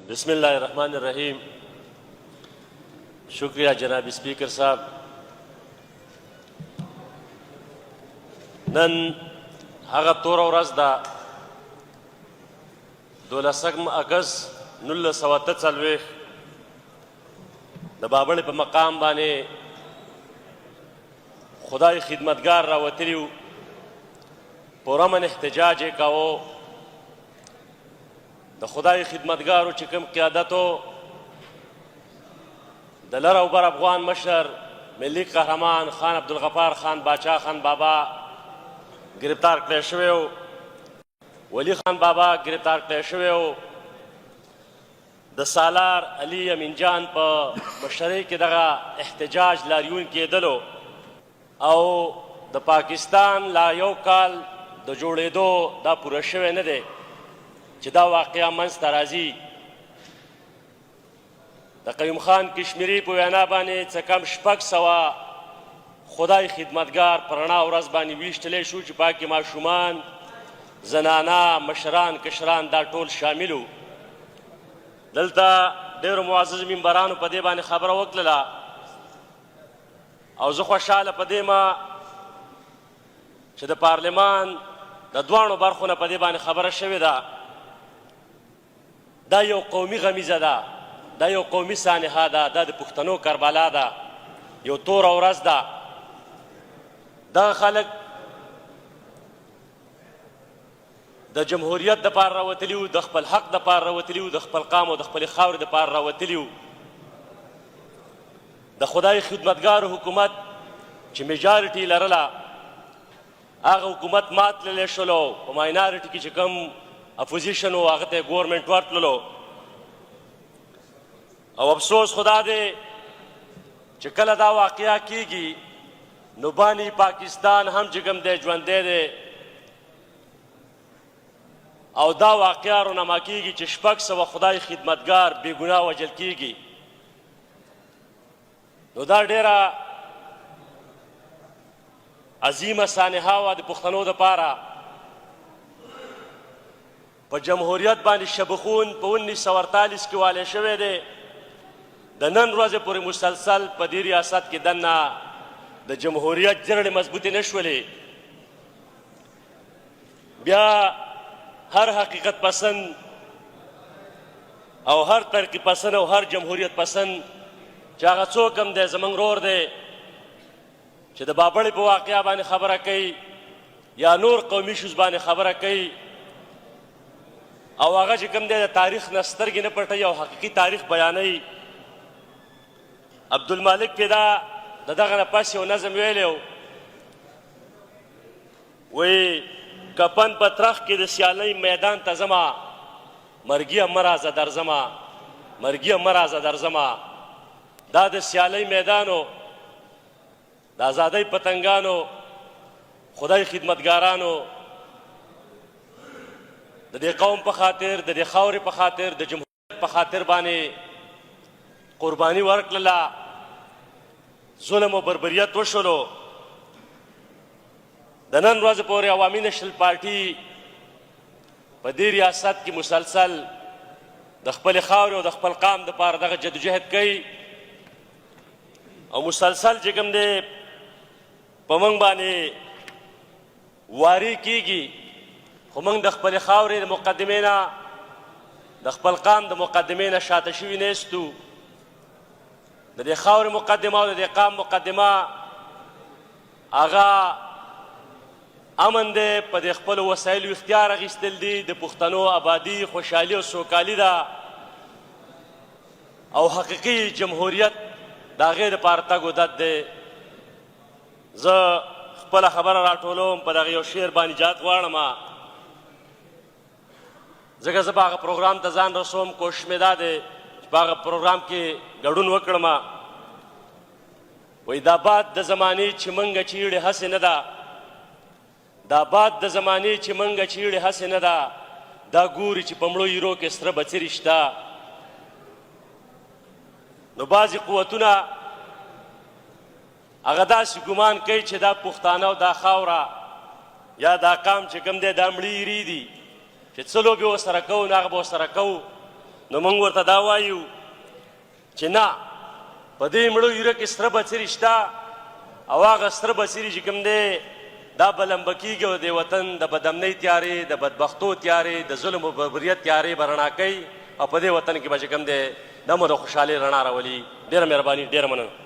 بسم الله الرحمن الرحیم. شکریہ جناب سپیکر صاحب. نن هغه توره ورځ ده 12 اګست 1943 د بابړې په مقام باندې خدای خدمتګار راوتلی و. پرامن احتجاج یې کاوه. د خدای خدمتګارو چې کوم قیادتو د لر او بر افغان مشر ملي قهرمان خان عبدالغفار خان باچا خان بابا گرفتار کړی شوی و. ولی خان بابا گرفتار کړی شوی و. د سالار علي امین جان په مشرۍ کې دغه احتجاج لاریون کېدلو او د پاکستان لا یو کال د جوړېدو دا پوره شوی نه دی چې دا واقعه منځته راځي. د قیوم خان کشمیري په وینا باندې څه کم 600 خدای خدمتګار په رڼا ورځ باندې ویشتلی شو چې پاکې ماشومان، زنانه، مشران، کشران دا ټول شامل وو. دلته ډېرو معزز ممبرانو په دې باندې خبره وکړله او زه خوشحاله په دې ما چې د پارلمان د دواړو برخو نه په دې باندې خبره شوې ده. دا یو قومي غمیزه ده، دا یو قومي سانحه ده، دا د پښتنو کربلا ده، یو توره ورځ ده. دغه خلک د جمهوریت دپاره راوتلي وو، د خپل حق دپاره راوتلي وو، د خپل قام او د خپلې خاورې دپاره راوتلي وو. د خدای خدمتګارو حکومت چې میجارټي لرله هغه حکومت مات تللی شولو. په ماینارټي کې چې کوم اپوزیشن و هغه ته یې ګورمنټ ورتللو. او افسوس خدا دی چې کله دا واقعه کیږي نو بانی پاکستان هم چې کوم دی ژوندی دی او دا واقعه رونما کیږي چې 600 خدای خدمتګار بې ګناه وژل کیږي. نو دا ډیره عظیمه سانحه وه د پښتنو دپاره. په جمهوریت باندې شبخون په 1948 کې والی شوی دی. د نن ورځې پورې مسلسل په دې ریاست کې دننه د جمهوریت جرړې مضبوطې نه شولې. بیا هر حقیقت پسند او هر ترقی پسند او هر جمهوریت پسند چې هغه څوک هم دی زموږ رور دی چې د بابړې په واقعه باندې خبره کوي یا نور قومي شوز باندې خبره کوي او هغه چې کوم دی د تاریخ نه سترګې نه پټوي او حقیقي تاریخ بیانوي. عبدالمالک پیدا د دغه نه پس یو نظم ویلی و، وایي کپن په ترخ کې د سیالۍ میدان ته ځمه، مرګیه مه راځه درځمه، مرګیه مه راځه درځمه. دا د سیالۍ میدانو، د ازادۍ پتنګانو، خدای خدمتګارانو د دې قوم په خاطر، د دې خاورې په خاطر، د جمهوریت په خاطر باندې قرباني ورکړله. ظلم او بربریت وشولو. د نن ورځې پورې عوامي نشنل پارټي په دې ریاست کې مسلسل د خپلې خاورې او د خپل قام دپاره دغه جدوجهد کوي او مسلسل چې کوم دی په موږ باندې واري کیږي. خو موږ د خپلې خاورې د مقدمې نه، د خپل قام د مقدمې نه شاته شوي نه یستو. د دې خاورې مقدمه او د دې قام مقدمه هغه امن دی، په دې خپلو وسایلو اختیار اخیستل دي، د پښتنو آبادي، خوشحالي او سوکالي ده او حقیقي جمهوریت د هغې دپاره تګ و دد دی. زه خپله خبره راټولوم، په دغه یو شعر باندې اجازت غواړم ځکه زه به هغه پروګرام ته ځان رسوم. کوشش مې دا دی چې په هغه پروګرام کې ګډون وکړم. وایي دا باد د زمانې چې منګه چیړې هسې نه ده، دا باد د زمانې چې منګه چیړې هسې نه ده، دا ګوري چې په مړو ایرو کې سره بڅري شته. نو بعضې قوتونه هغه داسې ګمان کوي چې دا پښتانه او دا خاوره یا دا قام چې کوم دی دا مړي ایرې دي چې څه لوبې ورسره کوو نو هغه به ورسره کوو. نو موږ ورته دا وایو چې نه، په دې مړو ایره کې سره بڅري شته او هغه سره بڅري چې کوم دی دا به لمبه کېږي او د وطن د بدامنۍ تیارې، د بدبختو تیارې، د ظلم او بربریت تیارې به رڼا کوي او په دې وطن کې به چې کوم دی دا مو د خوشحالۍ رڼا راولي. ډېره مهرباني، ډېره مننه.